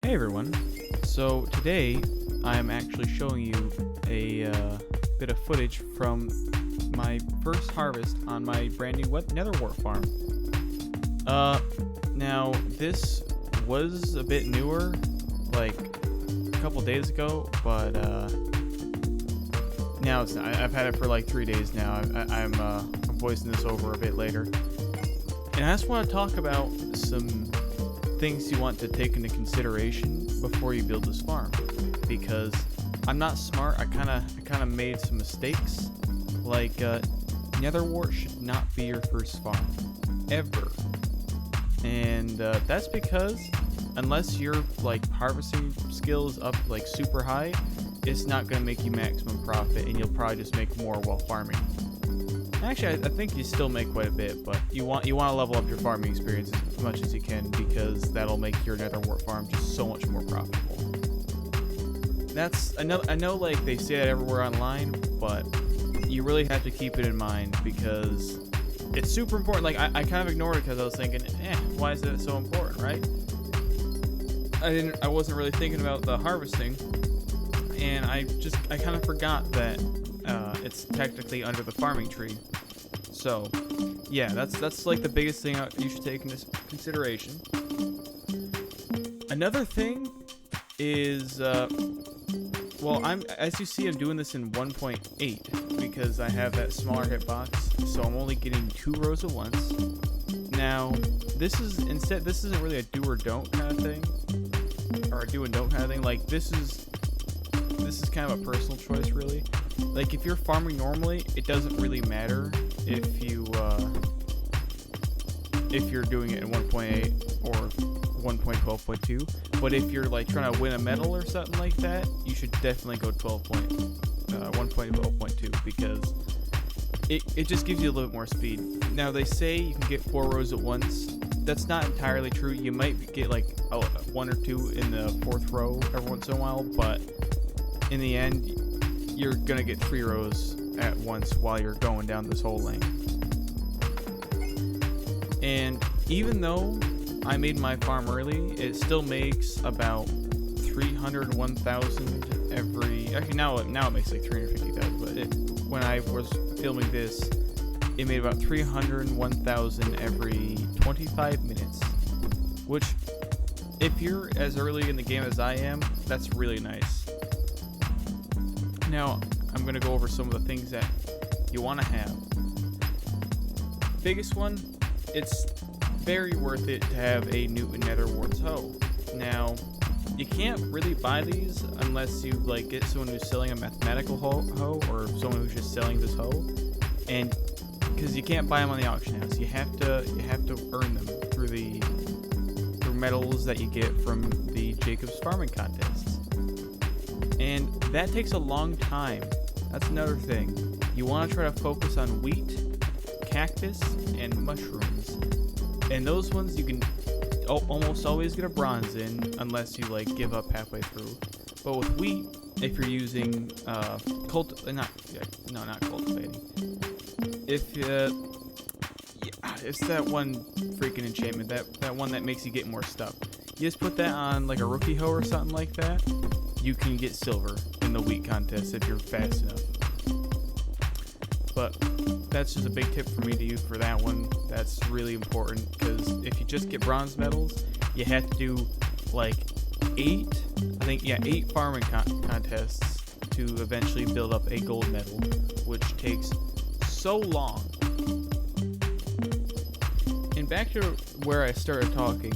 Hey everyone, so today I'm actually showing you a bit of footage from my first harvest on my brand new Nether wart farm. Now this was a bit newer, like a couple days ago, but now it's not. I've had it for like 3 days now. I'm voicing this over a bit later. And I just want to talk about some things you want to take into consideration before you build this farm, because I'm not smart. I kind of made some mistakes. Like Nether wart should not be your first farm ever, and that's because unless your like harvesting skills up like super high, it's not going to make you maximum profit, and you'll probably just make more while farming. Actually, I think you still make quite a bit, but you want to level up your farming experience as much as you can, because that'll make your Nether wart farm just so much more profitable. I know like they say that everywhere online, but you really have to keep it in mind because it's super important. Like I kind of ignored it because I was thinking, why is that so important, right? I wasn't really thinking about the harvesting, and I kind of forgot that it's technically under the farming tree. So yeah, that's like the biggest thing you should take into consideration. Another thing is well, as you see, I'm doing this in 1.8 because I have that smaller hitbox, so I'm only getting 2 rows at once. Now this isn't really a do or don't kind of thing, or a do and don't kind of thing. Like this is kind of a personal choice, really. Like if you're farming normally, it doesn't really matter if you're doing it in 1.8 or 1.12.2, but if you're like trying to win a medal or something like that, you should definitely go 1.12.2 because it just gives you a little bit more speed. Now they say you can get 4 rows at once. That's not entirely true. You might get like 1 or 2 in the 4th row every once in a while, but in the end, you're gonna get 3 rows at once while you're going down this whole lane. And even though I made my farm early, it still makes about 301,000 every. Actually, now it makes like 350,000. But when I was filming this, it made about 301,000 every 25 minutes. Which, if you're as early in the game as I am, that's really nice. Now, I'm going to go over some of the things that you want to have. Biggest one, it's very worth it to have a Newton Nether wart's hoe. Now, you can't really buy these unless you like get someone who's selling a mathematical hoe or someone who's just selling this hoe, and because you can't buy them on the auction house, you have to earn them through medals that you get from the Jacob's farming contests. And that takes a long time. That's another thing. You want to try to focus on wheat, cactus, and mushrooms. And those ones you can almost always get a bronze in, unless you like give up halfway through. But with wheat, if you're using not cultivating. It's that one freaking enchantment, that one that makes you get more stuff. You just put that on like a rookie hoe or something like that. You can get silver in the wheat contest if you're fast enough. But that's just a big tip for me to use for that one. That's really important, because if you just get bronze medals, you have to do like 8 farming contests to eventually build up a gold medal, which takes so long. And back to where I started talking,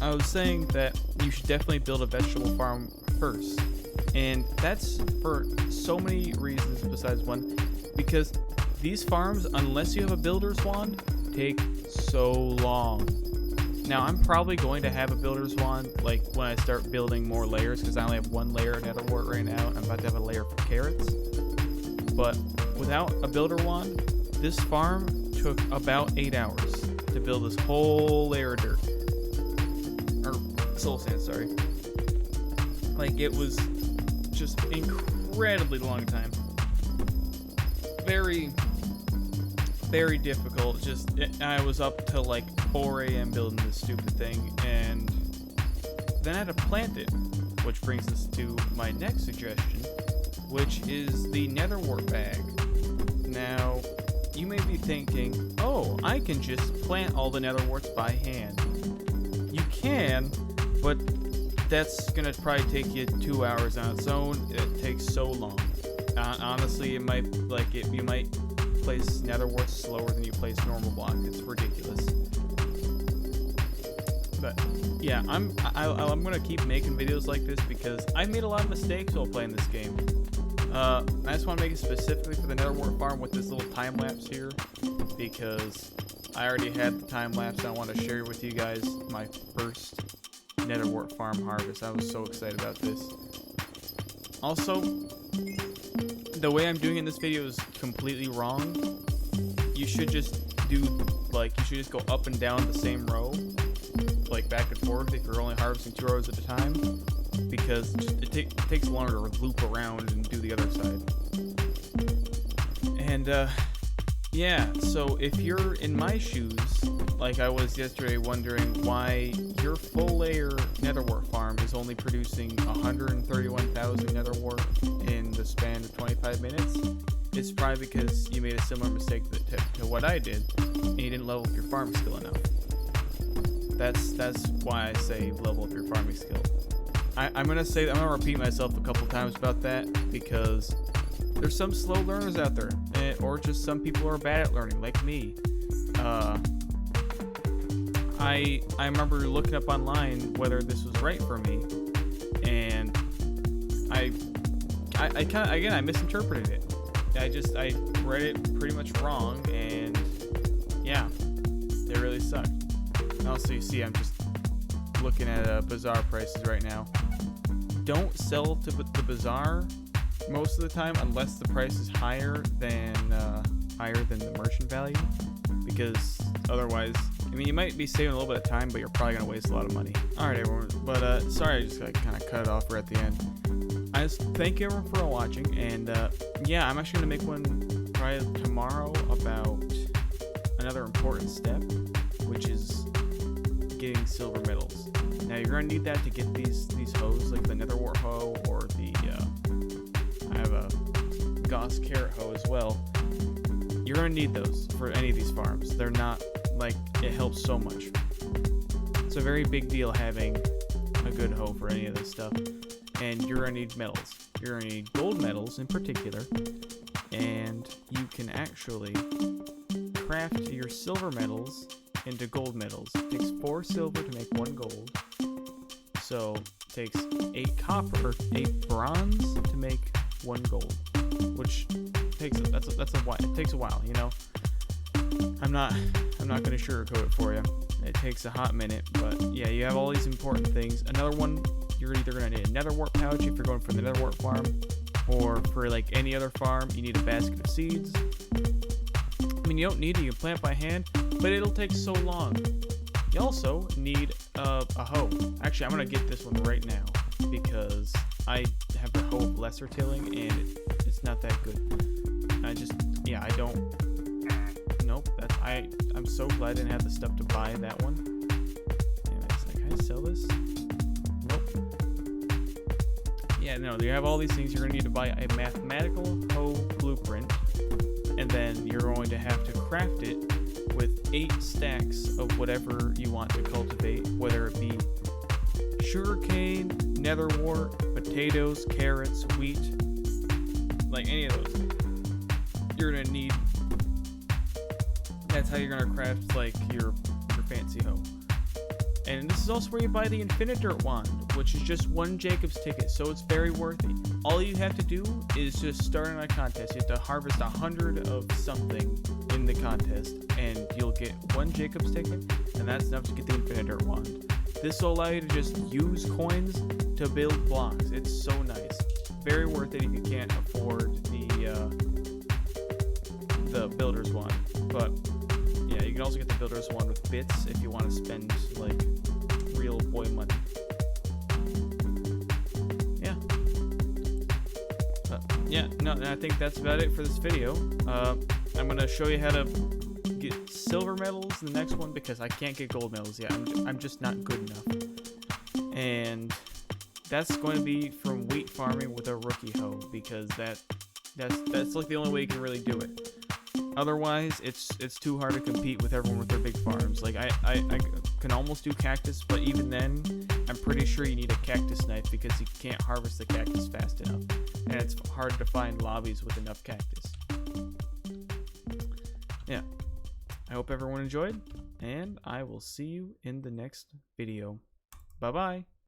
I was saying that you should definitely build a vegetable farm first. And that's for so many reasons besides one, because these farms, unless you have a builder's wand, take so long. Now, I'm probably going to have a builder's wand like when I start building more layers, because I only have 1 layer of Nether wart right now, and I'm about to have a layer for carrots. But without a builder wand, this farm took about 8 hours to build this whole layer of dirt. Soul sand, sorry. Like, it was just incredibly long time. Very, very difficult. I was up till like 4 a.m. building this stupid thing, and then I had to plant it, which brings us to my next suggestion, which is the nether wart bag. Now, you may be thinking, oh, I can just plant all the nether warts by hand. You can, but that's gonna probably take you 2 hours on its own. It takes so long. Honestly, you might place nether warts slower than you place normal block. It's ridiculous. But yeah, I'm gonna keep making videos like this because I've made a lot of mistakes while playing this game. I just want to make it specifically for the nether wart farm with this little time lapse here, because I already had the time lapse. I want to share with you guys my first nether wart farm harvest. I was so excited about this. Also, the way I'm doing it in this video is completely wrong. You should just go up and down the same row, like back and forth, if you're only harvesting 2 rows at a time, because it takes longer to loop around and do the other side. And yeah, so if you're in my shoes, like I was yesterday, wondering why your full layer nether wart farm is only producing 131,000 nether wart in the span of 25 minutes, it's probably because you made a similar mistake to what I did, and you didn't level up your farm skill enough. That's why I say level up your farming skill. I'm gonna repeat myself a couple times about that, because there's some slow learners out there, or just some people who are bad at learning, like me. I remember looking up online whether this was right for me, and I misinterpreted it. I read it pretty much wrong, and yeah, it really sucked. And also, you see, I'm just looking at bazaar prices right now. Don't sell to the bazaar most of the time unless the price is higher than the merchant value, because otherwise, I mean, you might be saving a little bit of time, but you're probably gonna waste a lot of money. All right, everyone. But sorry, I just kind of cut it off right at the end. I just thank you everyone for watching, and yeah, I'm actually gonna make one probably tomorrow about another important step, which is getting silver medals. Now you're gonna need that to get these hoes, like the nether wart hoe, or the I have a Goss carrot hoe as well. You're gonna need those for any of these farms. They're not, like, it helps so much. It's a very big deal having a good hoe for any of this stuff. And you're gonna need medals. You're gonna need gold medals in particular, and you can actually craft your silver medals into gold medals. It takes 4 silver to make 1 gold. So it takes 8 copper, or 8 bronze to make 1 gold, which takes it takes a while, you know. I'm not gonna sugarcoat it for you. It takes a hot minute, but yeah, you have all these important things. Another one, you're either gonna need a nether wart pouch if you're going for the nether wart farm, or for like any other farm, you need a basket of seeds. I mean, you don't need it, you can plant by hand, but it'll take so long. You also need a hoe. Actually, I'm gonna get this one right now because I have the hoe of lesser tilling, and it's not that good. I'm so glad I didn't have the stuff to buy that one. Anyways, can I sell this? Nope. Yeah, no, you have all these things. You're gonna need to buy a mathematical hoe blueprint, and then you're going to have to craft it with 8 stacks of whatever you want to cultivate, whether it be sugarcane, nether wart, potatoes, carrots, wheat, like any of those. You're gonna need. That's how you're gonna craft like your fancy hoe. And this is also where you buy the infinite dirt wand, which is just 1 Jacob's ticket, so it's very worthy. All you have to do is just start in a contest. You have to harvest 100 of something in the contest, and you'll get 1 Jacob's ticket, and that's enough to get the infinite dirt wand. This will allow you to just use coins to build blocks. It's so nice. Very worth it if you can't afford the builder's wand. But yeah, you can also get the builder's wand with bits if you want to spend like real boy money. Yeah. Yeah, no, I think that's about it for this video. I'm gonna show you how to get silver medals in the next one because I can't get gold medals yet. I'm just not good enough. and that's going to be from wheat farming with a rookie hoe, because that's like the only way you can really do it. Otherwise, it's too hard to compete with everyone with their big farms. Like I can almost do cactus, but even then, I'm pretty sure you need a cactus knife because you can't harvest the cactus fast enough, and it's hard to find lobbies with enough cactus. Yeah, I hope everyone enjoyed, and I will see you in the next video. Bye bye.